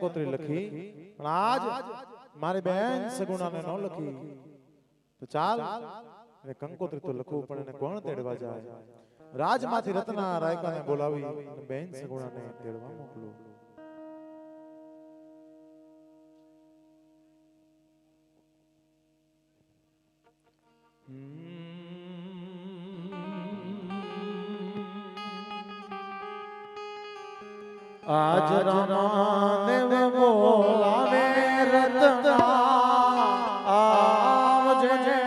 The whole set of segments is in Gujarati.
કંકોત્રી લખી પણ આજ મારી બેન સગુણાને ન લખી તો ચાલ એ કંકોત્રી તો લખવું પણ એને કોણ તેડવા જાય રાજમાંથી રત્ના રાયકાને બોલાવી બેન સગુણાને તેડવા મોકલું આજ રામાદેવ બોલાવે રત્ના આવજે રે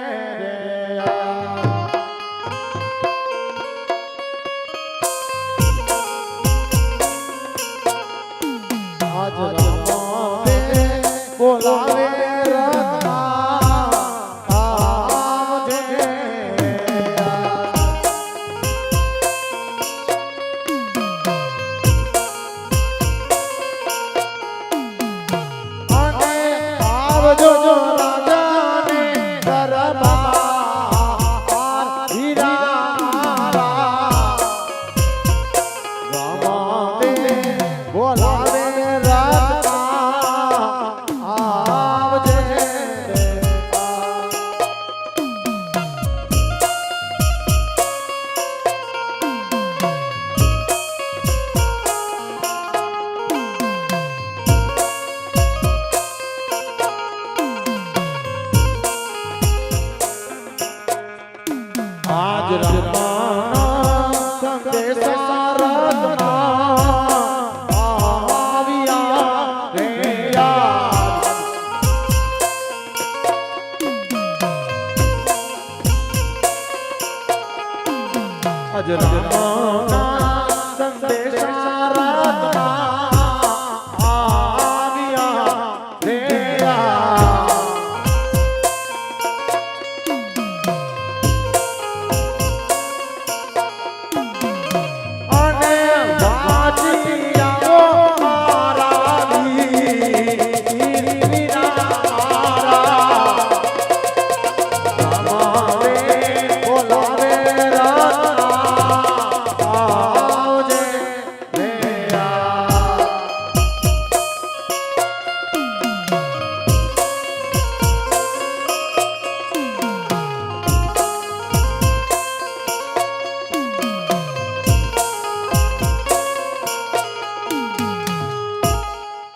આજ રામાદેવ બોલાવે રત્ના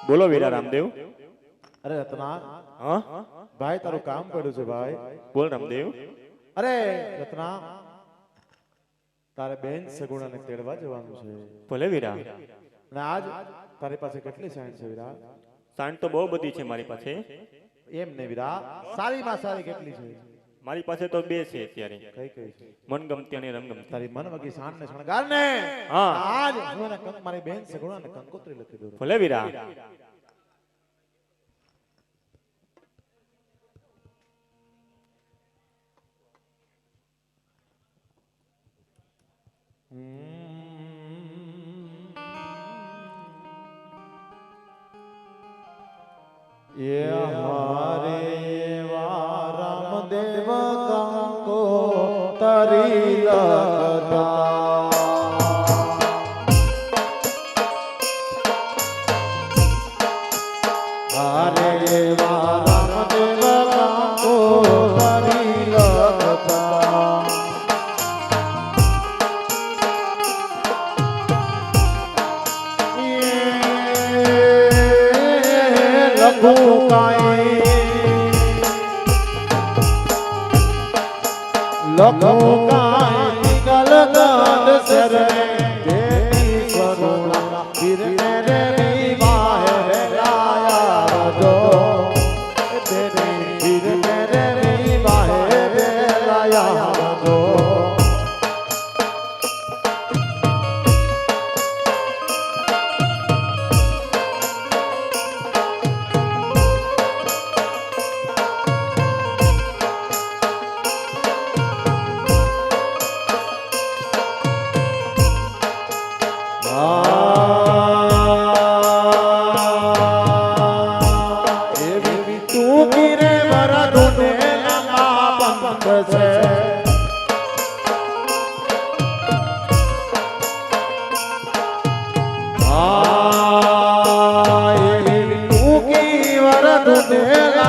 બોલો વીરા રામદેવ. અરે રત્ના હા ભાઈ તારું કામ પડ્યું છે ભાઈ. બોલ રામદેવ. અરે રત્ના તારે બેન સગુણાને તેડવા જવાનું છે. ભલે વીરા. અને આજ તારી પાસે કેટલી સાઈન છે વીરા? સાઈન તો બહુ બધી છે મારી પાસે. એમ ને વીરા, સારીમાં સારી કેટલી છે? મારી પાસે તો બે છે અત્યારે. કઈ કઈ છે? મનગમતી અને રંગમતી. તારી મન વગી શાન ને શણગાર ને હા આજ હું એને મારી બેન સગુણાને કંકોત્રી લખી દઉં. ભલે વીરા. ये हमारे रामदेव कंको तरी लगता हरे रामदेव कंको तरी लगता लखो काई गल गल सर देवी स्वरूणा फिर मेरे विवाह लाया जो तेरे फिर मेरे विवाह लाया जो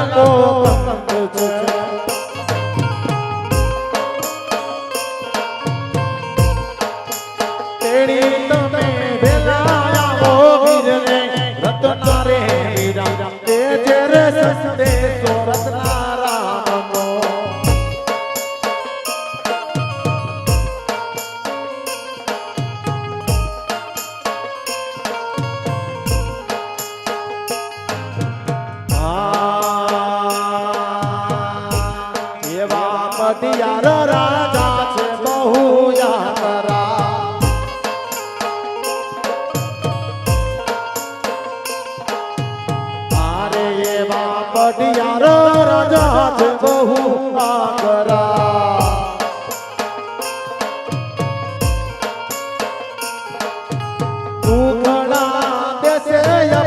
લાગો કંત છે તેડી તમે વેલા આવો વીરને રત્ના રે વીરા તેજ રે સંદેશો રત્ના રામનો એવા પટિયાર રાજા છે બહુ યાતરા મારે એવા પટિયાર રાજા છે બહુ આકરા ઉખડા દેશે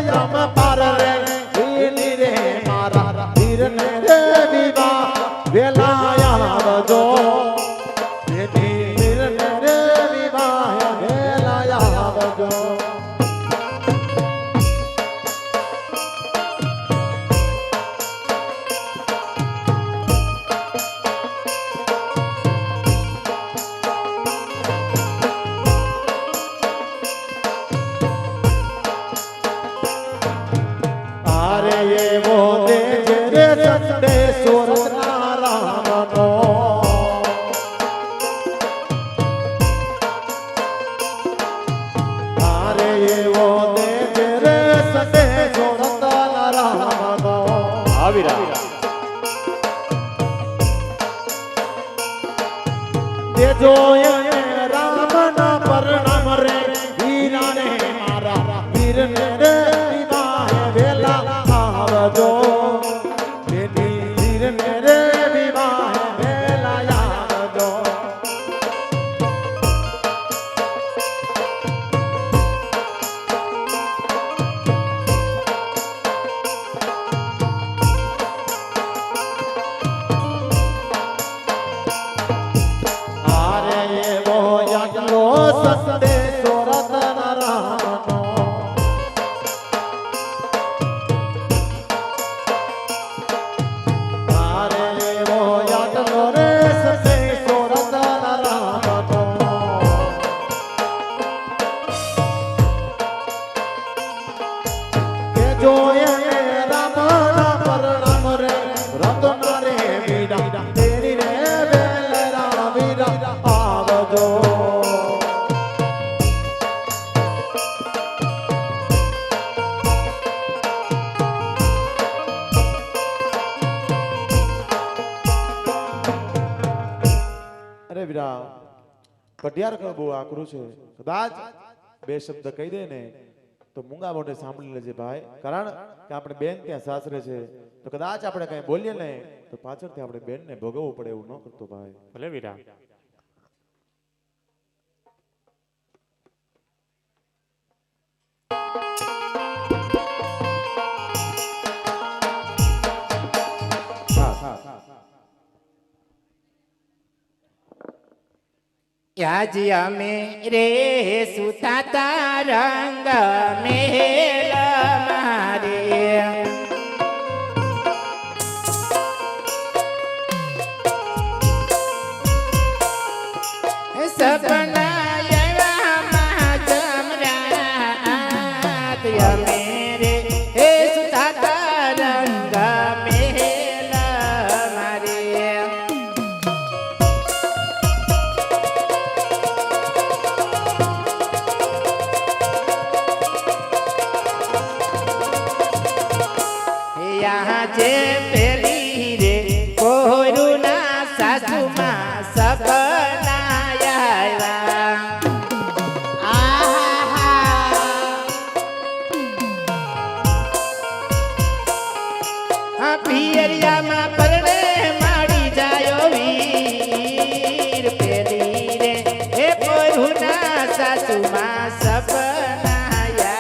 યમ પાર રે વીરની રે મારા વીરને રે વિવા વેલા આવજો તેથી વીરને રે વિવા વેલા આવજો આરે એવો તેજ રે સંદેશો રત્ના રામનો આરે એવો તેજ રે સંદેશો રત્ના રામનો આવીરા તેજો રામના પરણામ રે વીરાને મારા વીરને રે વિવાહ વેલા આવજો તેથી વીરને રે વિવાહ વેલા આવજો આરે એવો યજ્ઞો સંદેશો રત્ના રામનો આરે એવો યજ્ઞો રે સંદેશો રત્ના રામનો કે જોયે રામના પરણામ રે રત્ના રે વીરા તેરી રે વેલા વીરા આવજો અરે વીરા પટિયાર કહો બહુ આકરું છે કદાચ બે શબ્દ કહી દે ને તો મૂંગા મોઢે સાંભળી લેજે ભાઈ કારણ કે આપણે બેન ત્યાં સાસરે છે તો કદાચ આપણે કઈ બોલીએ ને તો પાછળથી આપણે બેન ને ભોગવવું પડે એવું ન કરતો ભાઈ ભલે વીરા आज અમે રે સુતાતા રંગ મેલ મારે સપના એવામાં જમરાત અમે રે સુતાતા રંગ મેલ મારે यहाँ जे पेली रे कोरुना सासुमा सपना आया आहा पियरिया मा परणे माड़ी जायो वीर पेली रे ए कोरुना सासुमा सपना आया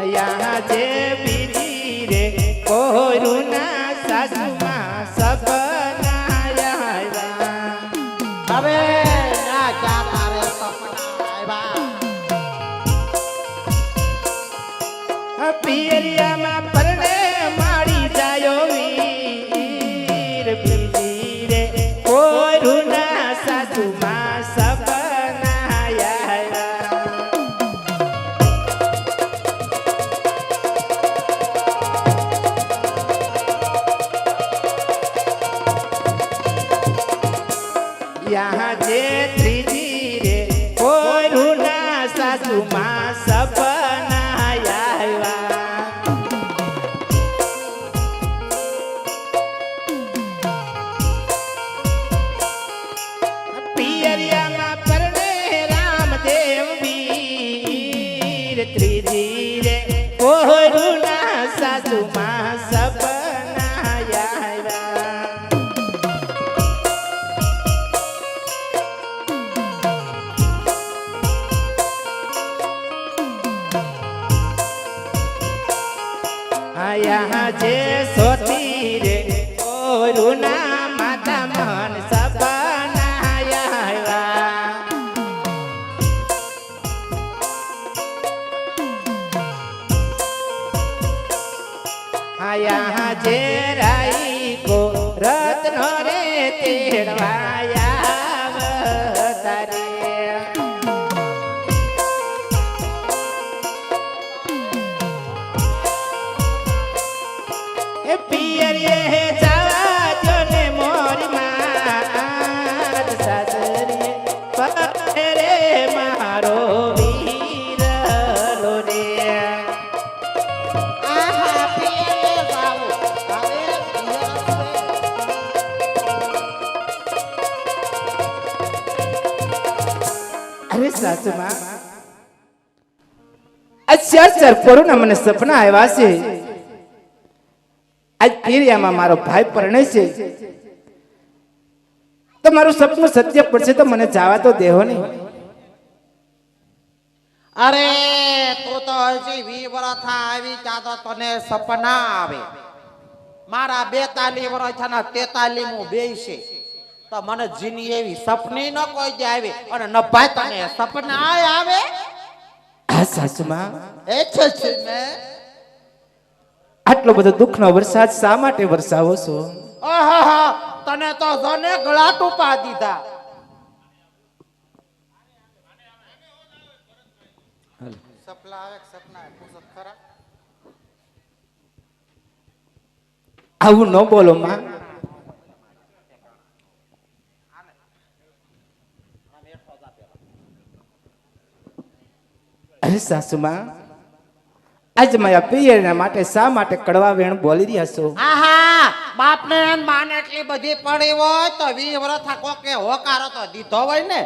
यहाँ जे बीजी रे कोरुना सासुमा सपना आया यहाँ जे त्रीजी रे कोरुना सासुमा सपना आया पियरियामा परणे रामदेव वीर त्रीजी रे कोरुना सासुमा सपना आया यहाँ जे सोती रे कोरुना माता मन सपना आया यहाँ जे राई को रत्नो रे तेड़वाया तारे पियरिये जावा ने मोरी मात सासरिये परे मारो वीर लो रे આહા પિયરે જાવું હવે अरे सासू मां અત્યાર કોરોના મને સપના આવ્યા છે આજ પીરિયામાં મારો ભાઈ પરણે છે તો મારું સપનું સત્ય પડશે તો મને જવા તો દેહો નહીં અરે તું તો હજી 20 વર્ષ આવી જાતો તને સપના આવે મારા 42 વર્ષ છે ને 43 મુ બેસે તો મને જીની એવી સપની ન કોઈ દે આવી અને ન ભાઈ તને સપના આવે હા સાસુ માં એ છે ને આટલો બધો દુઃખનો વરસાદ શા માટે વરસાવો છો આહા તને તો જને ગળા ટૂપા દીધા સપના આવે સપના પૂછત ખરા આવું ન બોલો માં અરે સાસુ માં આજ મારા પિયરના માટે શા માટે કડવા વેણ બોલી રહ્યા છો આહા બાપને એન માને એટલી બધી પડી હોય તો 20 વર્ષ કોકે હોકારો તો દીધો હોય ને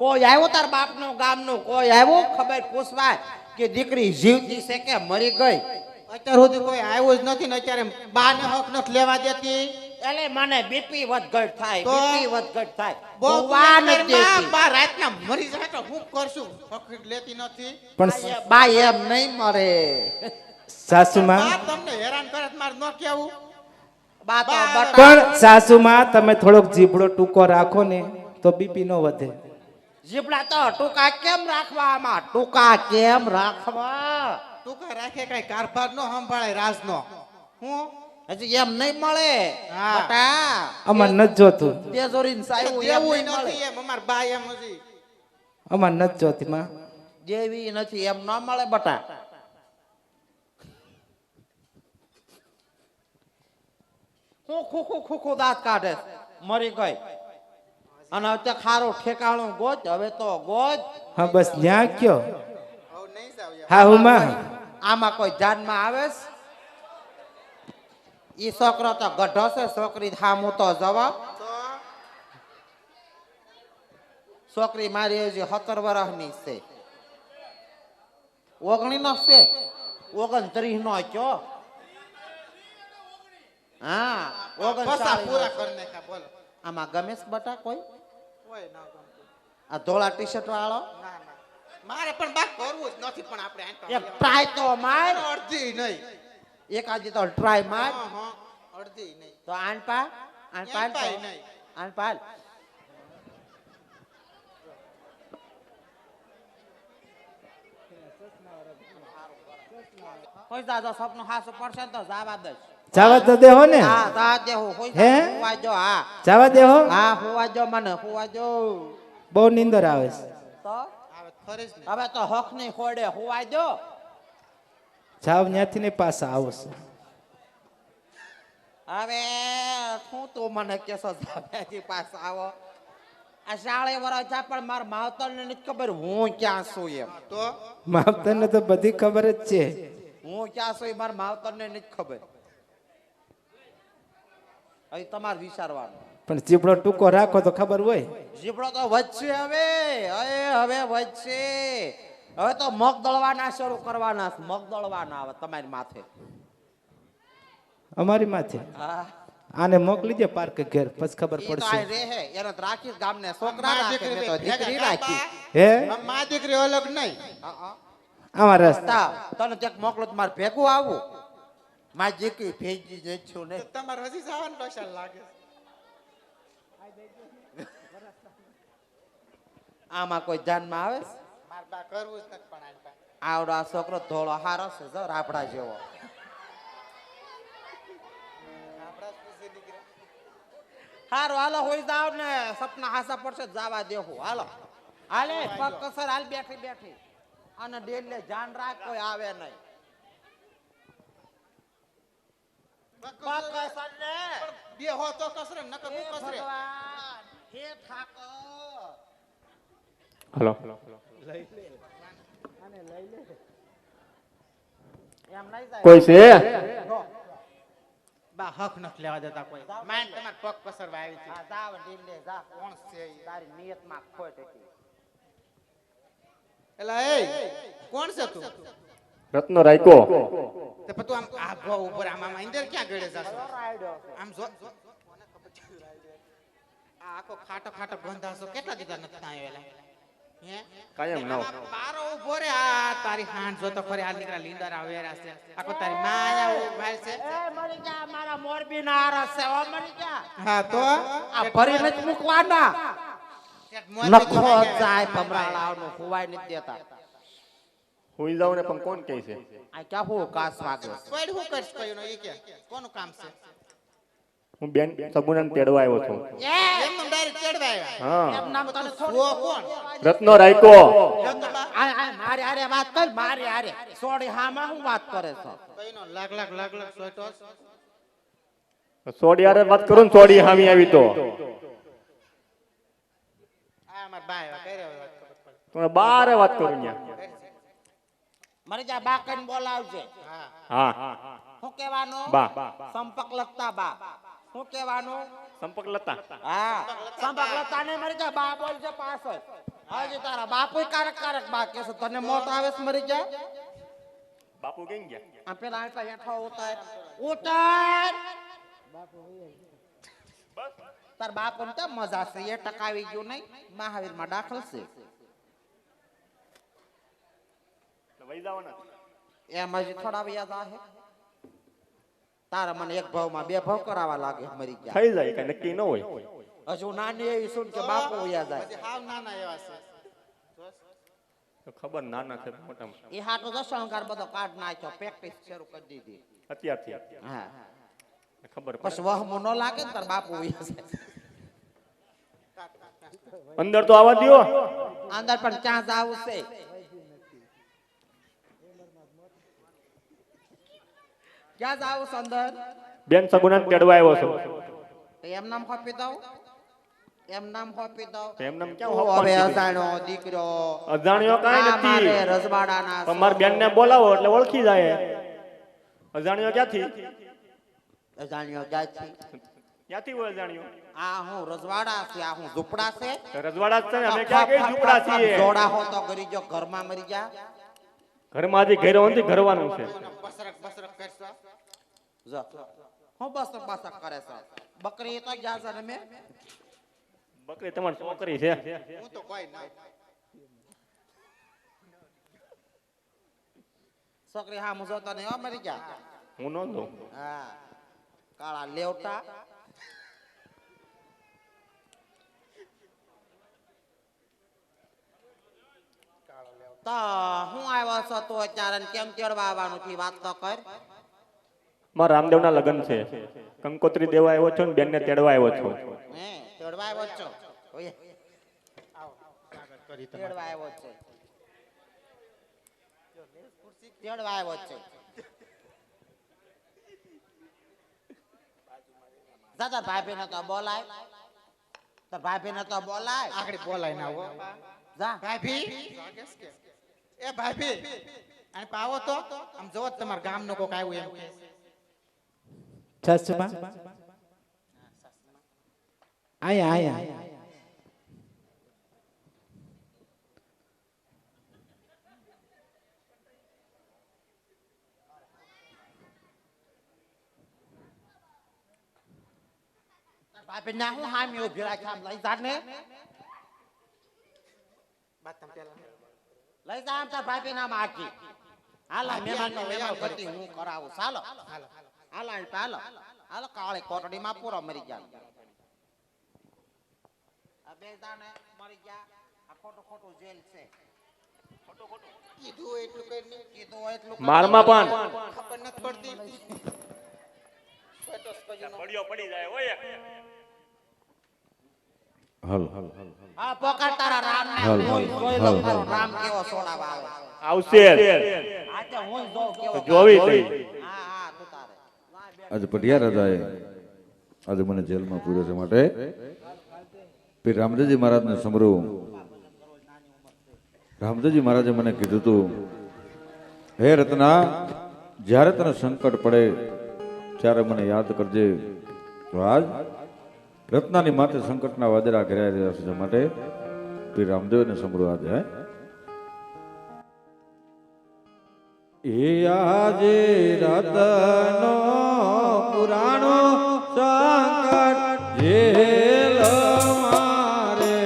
કોઈ આવ્યો તાર બાપનું ગામનું કોઈ આવ્યું ખબર પૂછવા કે દીકરી જીવતી છે કે મરી ગઈ અત્યાર સુધી કોઈ આવ્યું જ નથી ને અત્યારે બાને હક નથી લેવા દેતી એટલે મને બીપી વધઘટ થાય બીપી વધઘટ થાય બહુવા નથી દેતી બા રાતના મરી જાય તો હું કરશું હક લેતી નથી પણ બા એમ નહીં મરે સાસુ માં તમને હેરાન કરે માર ન કેવું બા તો પણ સાસુ માં તમે થોડોક જીભડો ટૂંકો રાખો ને તો બીપી નો વધે જીબડા તો ટૂંકા કેમ રાખવા આમાં ટૂંકા કેમ રાખવા ટૂંકા રાખે કઈ કારભાર નો સંભાળે રાજનો હું હજી એમ નહીં મળે બટા અમાર નથી જોતું તેજોરીન સાયું એવું નથી એમ અમાર બા એમ હજી અમાર નથી જોતી માં જેવી નથી એમ ન મળે બટા હું ખુખુ દાંત કાઢે મરી ગઈ અને અત્યારે ખારો ઠેકાણું ગોત હવે તો ગોત હા બસ ન્યા કયો હા હું માં આમાં કોઈ જાનમાં આવે ઈ છોકરો તો ગઢો છે છોકરી હામું તો જવાબ છોકરી મારી હજી 17 વર્ષની છે 19 નો છે 29 નો કયો હા 39 પૂરા કરી નાખ્યા બોલો આમાં ગમે છે બટા કોઈ આ ધોળા ટી શર્ટ વાળો મારે પણ બા કરવું જ નથી પણ આપણે એક ટ્રાય તો માર અડધી નહીં એક આજે તો ટ્રાય માર અડધી નહીં તો આનપા નહીં આનપાલ કોઈ દાદા સપનું હાસો પડશે તો જવા દઈશ જવા તો દેહો ને હા જા દેહો કોઈ હે હુવાજો હા જવા દેહો હા હુવાજો મને હુવાજો બહુ નીંદર આવે છે તો હવે તો હક ની ખોડે હુવાજો જાવ ત્યાંથી ને પાછા આવો છો હવે શું તું મને કેસો જાવ્યાથી પાછા આવો આ શાળે વરા જા પણ મારા માવતરને નથી ખબર હું ક્યાં છું એમ તો માવતરને તો બધી ખબર જ છે. હું ક્યાં છું એ મારા માવતરને નથી ખબર. હવે તમારે વિચારવાનું. પણ ચીપડો ટૂંકો રાખો તો ખબર હોય. જીભડો તો વધશે હવે વધશે. હવે તો મગ દળવાના શરૂ કરવાના છે. મગ દળવાના આવે તમારી માથે. અમારી માથે હા આને મોકલી દે પાર્ક ઘેર પછી ખબર ઈ તો પડશે. આ રહે એને તો રાખી ગામને છોકરા માં રાખે મેં તો દીકરી દીકરી રાખી. હે માં દીકરી અલગ નહીં. આમાં રસ્તા તા તને ક્યાંક મોકલો તો મારે ભેગું આવું. મારી દીકરી ભેજી જ છું ને. તમારે હજી જવાનું પૈસા લાગે. આમાં કોઈ ધ્યાનમાં આવે છે? માર બા કરવું જ નથી પણ આજ બા. આવડો આ છોકરો ધોળો હારો છે જો રાપડા જેવો. આપણા જ પૂછી દીકરા. હારું હાલો હોઈ જાવ ને સપના હાસા પડશે જવા દેવું. હાલો હાલે પગ કસર હાલ બેઠી બેઠી અને ડેલે જાન રાખ કોઈ આવે નહીં. પગ કસર ને બે હો તો કસરે નકર હે હું કસરે. ભગવાન હે ઠાકોર. હલો એમ નહીં જાય. કોઈ છે? બા હક નથી લેવા દેતા કોઈ. માન તમાર પગ કસરવા આવી છે. હા જાવ ડેલે જા. કોણ છે ઈ? તારી નિયતમાં ખોટ હતી. એલા એ કોણ છે તું? રત્નો રાયકો. તે પણ તું આમ આ ભો ઉપર આમ અંદર ક્યાં ગળે જાશો? આમ જો આ આખો ખાટો ખાટો ગંધાસો કેટલા દીધા નથી આવેલા હે કાયમ ન હોય. બારો ઉભો રે આ તારી હાંડ જો તો ખરી આ નીકળા લીંદર આવેરા છે આખો તારી માયા ઉભાઈ છે. એ મરી જા મારા મોરબી ના આરસ છે ઓ મરી જા. હા તો આ ભરી નથી મૂકવાના. નખો જાય ભમરાળાઓનો ખુવાય નથી દેતા. હુઈ જાવ ને પણ કોણ કહે છે? આ ક્યાં હું કાસ વાગે. કોઈ હું કરશ કયું ઈ કે કોનું કામ છે? હું બેન સગુણાને તેડવા આવ્યો છું. એ એમ ડાયરેક્ટ ચડવા આવ્યા. હા એમ નામ તને ઓ થોડું કોણ? રત્નો રાયકો. આ મારે હારે વાત કર મારે હારે સોડી હામાં હું વાત કરે છો. કઈનો લાખ લાખ લાખ લાખ સોટો સોડી હારે વાત કરું ને સોડી હામી આવી તો આ અમાર બાય કરે વાત ખબર પડે. તમે બારે વાત કરું ન્યા. મરી જા બા કઈને બોલાવજે. હા હા શું કહેવાનું? બા. સંપર્ક લખતા બા. શું કહેવાનું? સંપર્ક લતા. હા સંપર્ક લખતા ને મરી જા બા બોલજે પાછળ. હજી તારા બાપુ કારક કારક બા કે છે તને મોત આવે છે મરી જા. બાપુ કેમ ગયા? આ પેલા આટલા હેઠો ઉતાર ઉતાર. તાર બાપુ ને કેમ મજા છે એ ટકાવી ગયું નહીં મહાવીર માં દાખલ છે. વઈ જવાના. એમ હજી થોડા વ્યાજ આવે. તારા મને એક ભાવમાં બે ભાવ કરાવવા લાગે મરી ગયા. થઈ જાય કઈ નક્કી ન હોય. હજુ નાની એવી શું કે બાપુ વ્યાજ પછી જાય. હાવ નાના એવા છે. તો ખબર નાના છે મોટા મોટા. એ હાટો દસ અહંકાર બધો કાઢ નાખ્યો પ્રેક્ટિસ શરૂ કરી દીધી. અત્યારથી હા ખબર પછી પડે. વહમો ન લાગે ને તાર બાપુ વ્યાજ જાય. અંદર તો આવવા દ્યો. અંદર પણ ક્યાં જાવું છે? ક્યાં જાવું છે અંદર? બેન સગુણાને તેડવા આવ્યો છું. તો એમ નામ હોપી દઉં. એમ નામ હોપી દઉં. એમ નામ ક્યાં તું હવે હોપવાનું કીધું? અજાણ્યો દીકરો. અજાણ્યો કાંઈ આ મારે નથી. રજવાડાના પણ મારી બેનને બોલાવો એટલે ઓળખી જાય. અજાણ્યો ક્યાંથી? અજાણ્યો જાય છે. ક્યાંથી હોય અજાણ્યો? આ હું રજવાડા છે આ હું ઝૂંપડા છે. રજવાડા જ છે ને, અમે ક્યાં કઈ ઝૂંપડા છીએ? જોડા હો તો કરી જો ઘરમાં મરી જા. ઘરમાં હજી ઘરે નથી ઘરવાનું છે. બસરક બસરક કરશો. જો હું બસ કરે છે. બકરી તો ગયા છે ને મેં. બકરી તમારી છોકરી છે. હું તો કોઈ ના. છોકરી હા હું જોતો નહીં હો મરી ગયા. હું ન દઉં. હા કાળા લેવટા. તો હું આવ્યો છો તું અત્યારે ને કેમ તેડવા આવવાનું થી વાત તો કર. મારા રામદેવના લગ્ન છે. કંકોત્રી દેવા આવ્યો છું ને બેનને તેડવા આવ્યો છું. હે તેડવા આવ્યો છો? ઓય આવો સ્વાગત કરી તમારું. તેડવા આવ્યો છે. તેડવા આવ્યો છે. દાદા ભાભી ને તો બોલાય. તો ભાભીને તો બોલાય આગળ બોલાય ના હો જા ભાભી એ ભાભી અને પાવો તો આમ જો તમારા ગામનો કોક આવ્યું એમ કે ચશ્મા આયા ભાભી ના હું હામી ઉભી રાખી આમ લઈ જા ને બાત તમ પેલા લઈ જા આમ તાર ભાભી ના માગી હાલા મહેમાન નો મહેમાન ગતિ હું કરાવું ચાલો હાલો હાલા હાલો હાલો કાળી કોટડી માં પૂરો મરી જાય આ બે જાણે મરી ગયા આ ખોટું ખોટું જેલ છે કીધું એટલું કઈ નહીં કીધું હોય એટલું મારમાં પણ ખબર નથી પડતી પડ્યો પડી જાય ઓય હાલ હા પોકાર તારા રામ ને હાલ, હું હાલ, જોઈ હાલ, લઉં તારો હાલ. રામ કેવો સોડાવા આવે આવશે આજે હું જોઉં કેવો જોવી થઈ હા હા તું તારે આજે પટિયા રાજાએ આજે મને જેલમાં પૂર્યો છે માટે પીર રામદેવજી મહારાજને સમરું રામદેવજી મહારાજે મને કીધું હતું હે રત્ના જ્યારે તને સંકટ પડે ત્યારે મને યાદ કરજે તો આજ રત્નાની માથે સંકટના વાદળા ઘેરાઈ રહ્યા છે માટે પીર રામદેવને સમરું આજે હે એ આજે રતનો પુરાણો સંકટ જેલ મારે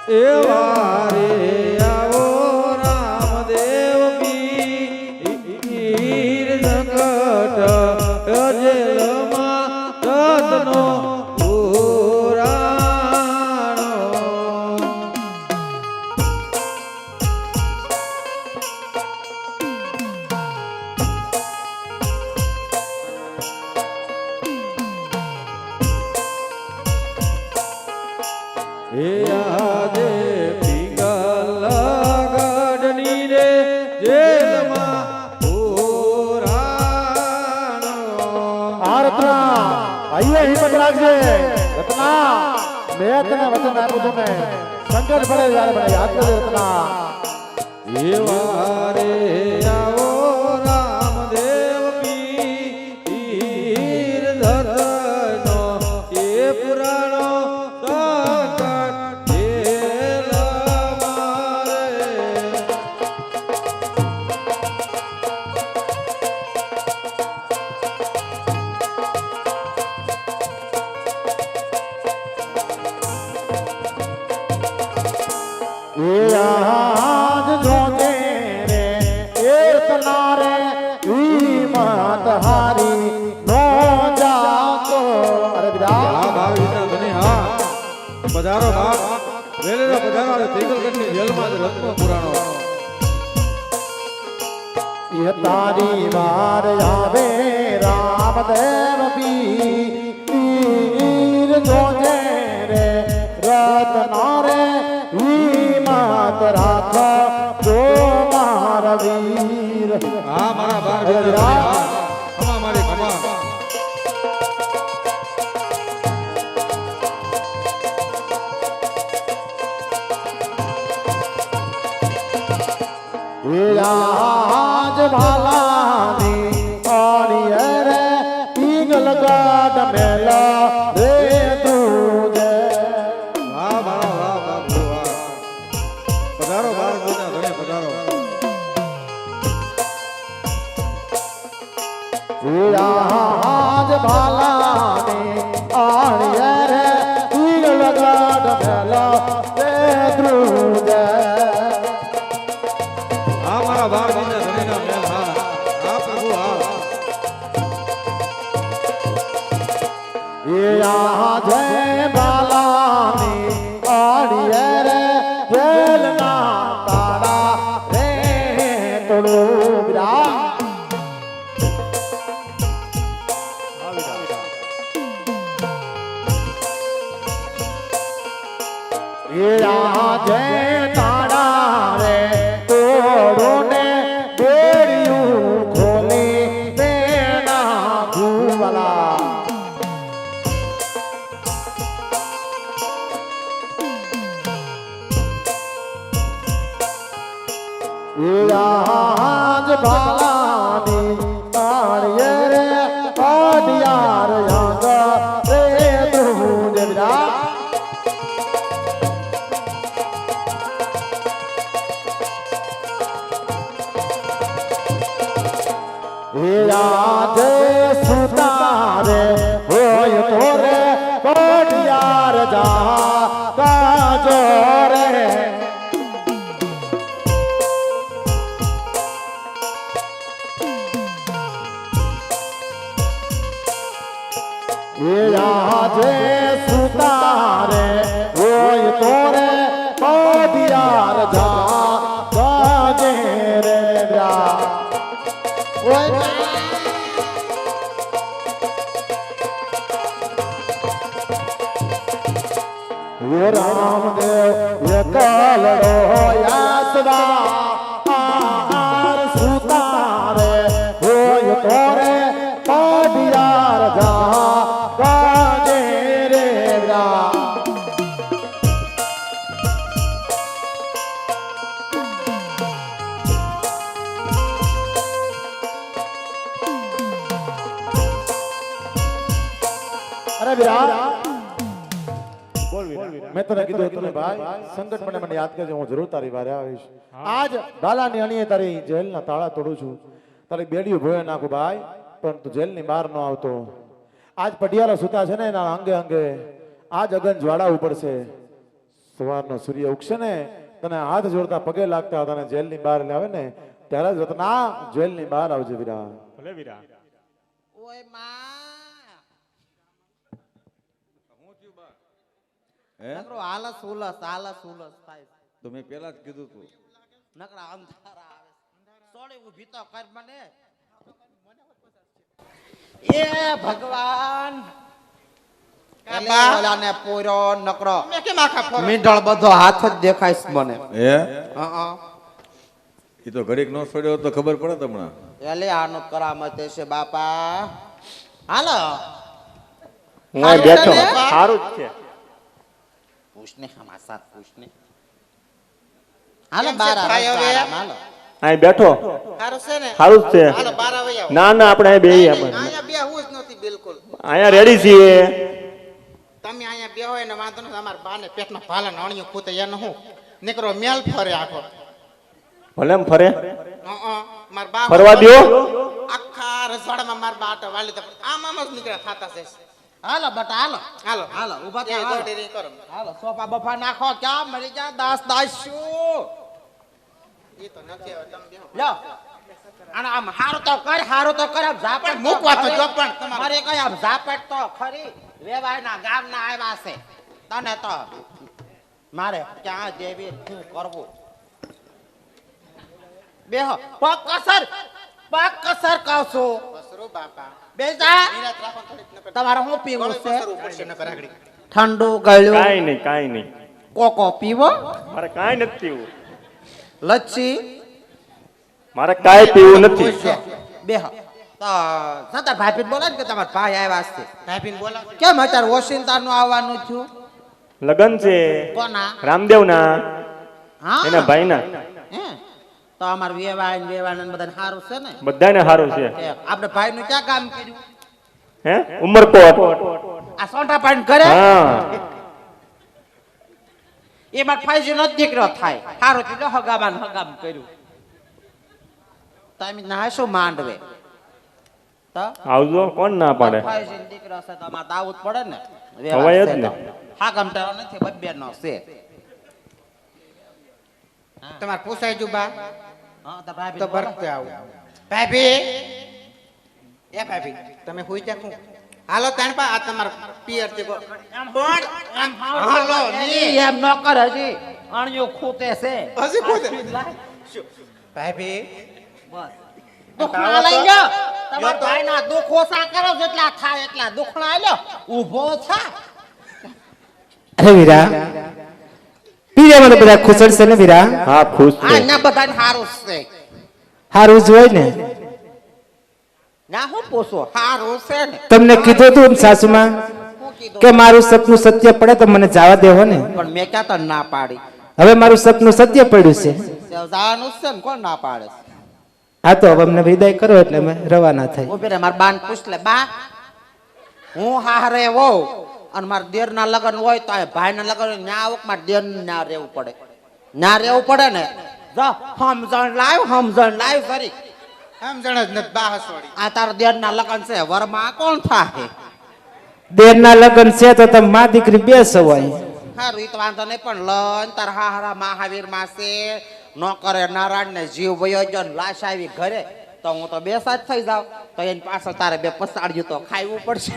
એવા રે આવો રામદેવ પીર સંકટ જેલમાં રતનો પુરાણો હે આજે પિંગલ ગઢની રે જેલમાં પુરાણો આ રત્ના અહીંયા હિંમત રાખજે રત્ના મેં તને વચન આપ્યું હતું ને સંકટ પડે ત્યારે મને યાદ કરજે રત્ના એવા રે આવો રામદેવ પીર ધરનો એ પુરાણો સંકટ જેલ મારે આજ જોતે રે એતના રે હિંમત હારી નો જાતો અરે હા વિદા ભાવ વિના ધણી હા પધારો ભાવ વેલેલા પધારો અને પિંગલગઢની જેલમાં જ રત્નો પુરાણો એ તારી વાર આવે રામદેવ પીર જોજે રે રત્ના રે હિંમત રાખ જો મારા વીર હા મારા બાર વિના ધણી હા ખમા મારી ખમા આજ ભાલાની આણીએ રે ઈગલ ગાડ મેલા રે તુજે વાહ મારા વાહ બાપુ વાહ પધારો બાર વિના ધણી પધારો આજ ભાલાની આણીએ રે ઈગલ ગાડ મેલા રે તુજે હા મારા બાર વિના ધણીના મેલ હા હા પ્રભુ હા જય બાલાની આડીએ રે જેલના તાળા રે તોડું વિરા જય તાળા રે તોડું ને આજ ભાલાની તાળીએ રે પાડિયાર યાદ રે તું દેવરા આજે સુતારે હોય તો રે પાડિયાર જા કાજો રે આજે સુતારે હોય તો રે પાડિયાર જા કાજે રે બ્રા ઓય રામદેવ એકલડો યાસવા આર સુતારે હોય તો રે પાડિયાર જા કાજે રે રા અરે વિરા મેં તને કીધું હતું ને ભાઈ સંકટ મને યાદ કરજે હું જરૂર તારી વારે આવીશ આજ ડાલાની અણીએ તારી જેલના તાળા તોડું છું તારી બેડીઓ ભોય નાખું ભાઈ પણ તું જેલની બહાર ન આવતો આજ પટિયારા સુતા છે ને એના અંગે અંગે આજ અગન જ્વાળા ઉપડશે સવારનો સૂર્ય ઉગશે ને તને હાથ જોડતા પગે લાગતા તને જેલની બહાર લાવે ને ત્યારે જ રત્ના જેલની બહાર આવજે વીરા ભલે વીરા ઓય માં હે નકરો આલસ ઉલસ થાય તો મેં પેલા જ કીધું તું નકરા અંધારા આવે સોળી ઊભી તો કર મને એ ભગવાન એલે ઓલાને પૂરો નકરો તમે કેમ આખા ફરો? મીંઢળ બધો હાથ જ દેખાય છે મને હે હા એ તો ઘડીક નો છોડ્યો હોત તો ખબર પડે તમને એલે આનો કરામત છે બાપા હાલો હું અહીં બેઠો સારું જ છે પૂછને હમા સાથ પૂછને હાલો કેમ છે બાર ભાઈ હવે? હાલો અહીં બેઠો હારું છે ને સારું જ છે હાલો બાર આવે આવો. ના ના આપણે અહીં બેહી અહીંયા બેહવું જ નથી બિલકુલ અહીંયા રેડી છીએ તમે અહીંયા બેહો એને વાંધો નથી અમારા બાને પેટમાં ભાલા અણિયું ખૂતે એને હું નીકળો મેલ ફરે આખો ભલે એમ ફરે મારા બા ફરવા દ્યો આખા રસવાડામાં મારા બા આટા વાળી આમ જ નીકળ્યા ખાતા છે હાલો બટા હાલો હાલો હાલો ઊભા એ થાઓ, હાલો. દોડી કરો હાલો સોફા બફા નાખો ક્યાં મરી જા દાસ શું એ તો નથી હવે તમે બેહો લ્યો અને આમ હારું તો કર આમ ઝાપટ પણ મૂકવા તો જો પણ તમારે. મારે કઈ આમ ઝાપટ તો ખરી વેવાયના ગામના આવ્યા છે તને તો મારે ક્યાં જેવી શું કરવું બેહો પગ કસર કહું છું બસરો બાપા બેસા નિરાત રાખો થોડીક નકર તમારે શું પીવું ગળું છે પસરવું પડશે નકર આગળ ઠંડુ ગળ્યું કાંઈ નહીં કોકો પીવો મારે કાંઈ નથી પીવું લચ્છી મારે કાંઈ પીવું નથી બેહો તો સતા ભાભી બોલે ને કે તમારા ભાઈ આવ્યા છે ભાભીને બોલાવો કેમ અત્યારે ઓશિંતા નું આવવાનું થયું લગન છે કોના રામદેવના હા એના ભાઈના હે તો અમાર વેવાય ને બધાને સારું છે ને બધાને સારું છે આપણે ભાઈ નું ક્યાં કામ કર્યું હે ઉમરકોટ આ સોંઠા પાણી કરે હા એમાં ફાઈજી નો દીકરો થાય સારું થયું હગામ કર્યું તમે નાશો માંડવે તો આવજો કોણ ના પાડે ફાઈજી દીકરો છે તો અમારે તો આવું જ પડે ને ખવાય જ ને. હાગમ ટાળો નથી બબ્બે નો છે તમારે પૂછાય જો બા હા તો ભાભી તો બોલો. ભરતે આવું ભાભી એ ભાભી તમે હુઈ જાખું હાલો તાણ પા આ તમાર પિયર થી બોલ એમ હાલો ની એમ ન કર હજી અણિયો ખૂતે છે હજી ખૂતે? આ લાય. ભાભી બસ દુખણા લઈ લો તમારા ભાઈના દુખ ઓછા કરો જેટલા થાય એટલા દુખણા લ્યો ઊભો થા અરે વીરા પીરે મને બધા ખુશળ છે ને વીરા હા ખુશ આ છે ના બધાને હારું છે હારું જ હોય ને ના હું પૂછો હારું છે ને તમને કીધું તું ને સાસુમાં હું કીધું કે મારું સપનું સત્ય પડે તો મને જવા દેવો ને પણ મેં ક્યાં તો ના પાડી હવે મારું સપનું સત્ય પડ્યું છે તો જવાનું જ છે ને, કોણ ના પાડે છે? હા તો હવે અમને વિદાય કરો એટલે અમે રવાના થઈ. ઉભી રે, મારા બાને પૂછ લે. બા, હું હારે હોઉં અને મારા દેર ના લગ્ન હોય તો ભાઈ ના લગ્ન હોય ન્યા આવું, મારા દેર ના રહેવું પડે. ના રહેવું પડે ને, જા સમજણ લાવ ફરી. સમજણ જ નથી બા હસવાડી. આ તારા દેર ના લગ્ન છે, વરમાં કોણ થાય? દેરના લગ્ન છે તો તમે માં દીકરી બે સવાય. હારું, ઈ તો વાંધો નહીં, પણ લન તાર હારા મહાવીર માં છે ન કરે નારાયણ ને જીવ વયો ગયો ને લાશ આવી ઘરે તો હું તો બેસાજ થઈ જાવ, તો એની પાછળ તારે બે પસાડ્યું તો ખાવું પડશે.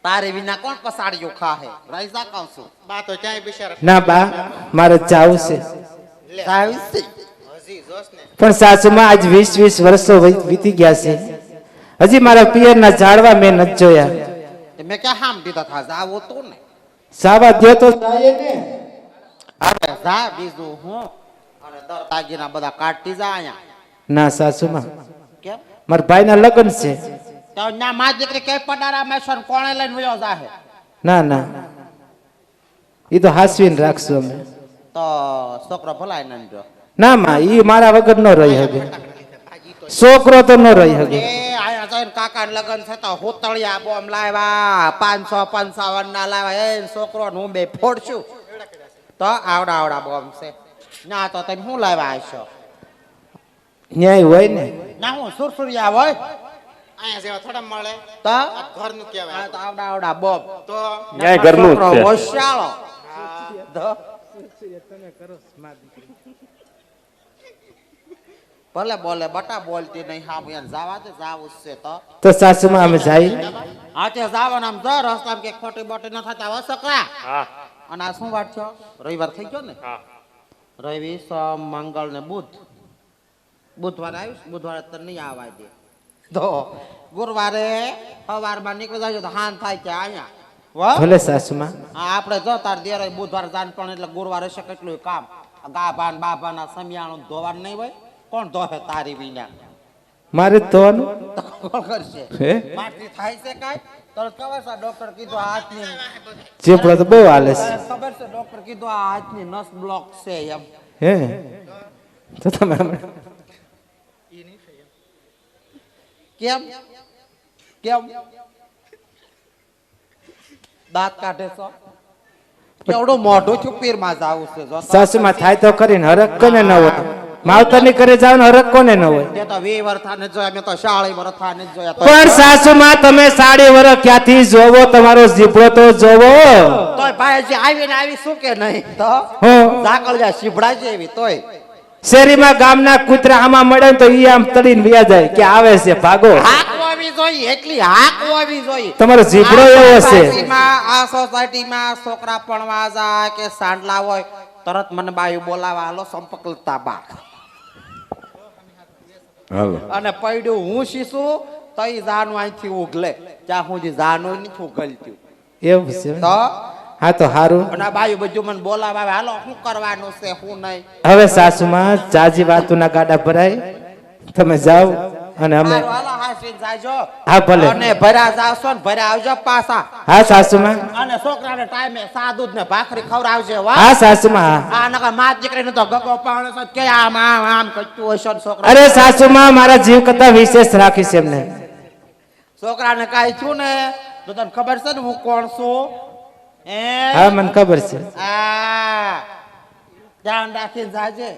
તારે વિના કોણ પસાડ્યું ખાહે? રાઈઝા કહું છું. બા તો ક્યાંય બિચારા ના બા મારે જાવું છે. જાવી છે. હજી જોશ ને. પણ સાસુમાં આજ 20 વર્ષો વીતી ગયા છે, હજી મારા પિયરના ઝાડવા મેં નથી જોયા. મેં ક્યાં હામ દીધા થા? જાવું તું ને. સાવા દે તો જાય ને. અરે જા, બીજું હું અને દર દાગીના બધા કાઢતી જા અહીંયા. ના સાસુમાં કેમ? મારા ભાઈના લગ્ન છે. તો ના માં દીકરી કઈ પડારા મેશન કોણે લઈને વયો જાહે? ના ના એ તો હાસવીને રાખશું અમે. તો છોકરો ભલાય નન જો. ના માં ઈ મારા વગર ન રહી શકે, છોકરો તો ન રહી શકે. એ આયા જઈને કાકા લગન છે તો હોતળિયા બોમ લાવ્યા 555 ના લાવ્યા, એ છોકરો ને હું બે ફોડશું તો આવડા બોમ છે. ના તો તમે શું લાવ્યા હશો? ન્યાય હોય ને. ના હું સુરસુરિયા હોય અહીંયા જેવા થોડા મળે. તો આ ઘરનું કહેવાય. આ તો આવડા બોમ તો ન્યાય ઘરનું જ છે. હોશિયાળો. તો ભલે બોલે બટા, બોલતી નહીં. હા યાર જાવા દે, જાવું જ છે તો. તો સાસુમાં અમે જાય. હા તે જાવાના આમ જો રસ્તામાં કે ખોટી બોટી ન થતા હોય સકરા. હા અને આ શું વાત છે? રવિવાર થઈ ગયો ને? હા રવિ, સોમ, મંગળ ને બુધ. બુધવારે આવીશ, બુધવારે તને નહીં આવવા દે. તો ગુરુવારે સવારમાં નીકળી જાય તો હાન થાય કે અહીંયા. વાહ. ભલે સાસુમાં. હા આપણે જો તાર દેર બુધવારે જાન પણ એટલે ગુરુવારે છે કેટલું કામ. ગાભાન બાભાના સમિયાણું ધોવાનું નહીં હોય, કોણ ધોહે તારી વિના? મારે જ ધોવાનું. તો કોણ કરશે? હે મારથી થાય છે કાંઈ? તરત ખબર છે ડોક્ટર કીધું આ હાથની ચેપડો તો બહુ હાલે છે. ખબર છે ડોક્ટર કીધું આ હાથની નસ બ્લોક છે એમ. હે તો તમે હમણાં કેમ કેમ દાંત કાઢે છો? કેવડું મોઢું છું પીરમાં જાવું છે જો તો. સાસુમાં થાય તો કરીને હરક કોને ન હોય? માવતરની ઘરે જાવ ને હરક કોને ન હોય? તે તો 20 વર્ષાને જોયા, મેં તો 40 વર્ષાને જ જોયા. પણ સાસુમાં તમે 60 વર્ષ ક્યાંથી જોવો? તમારો જીભડો તો જોવો. તોય ભાઈ આવીને આવી શું કે નહીં તો હું ઝાકળિયા શીભડા જેવી તોય શેરીમાં ગામના કૂતરા આમાં મળે ને તો ઈ આમ તડીને વ્યા જાય કે આવે છે ભાગો. હાક વાવી જોઈએ, એટલી હાક વાવી જોઈએ. તમારો જીભડો એવો છે. આ સોસાયટીમાં છોકરા ભણવા જાય કે સાંડલા હોય તરત મને બાયું બોલાવા, હાલો સંપકલતા બા. હાલો અને પડ્યું હું શીશું તો ઈ જાનું અહીંથી ઉગલે, ત્યાં સુધી જાનું નથી ઉગલતું એવું છે. તો હા તો હારું. અને આ બાયું બધું મને બોલાવા આવે, હાલો શું કરવાનું છે શું નહીં. હવે સાસુમાં જાજી વાતુના ગાડા ભરાય, તમે જાઓ અને અમે. હારું, હાલો હાસીને જાજો. હા ભલે. અને ભર્યા જાવશો ને ભર્યા આવજો પાછા. હા સાસુમાં. અને છોકરાને ટાઈમે સા દૂધ ને ભાખરી ખવડાવજે. વાહ. હા સાસુમાં. આ નકા માત દીકરીને તો ગગો પાણે છે કે આમ આમ આમ કરતું હશે ને છોકરા. અરે સાસુમાં મારા જીવ કરતા વિશેષ રાખીશ એમને. છોકરાને કાઈ થયું ને તો તને ખબર છે ને હું કોણ છું? હા મને ખબર છે. આ ધ્યાન રાખીને જાજે.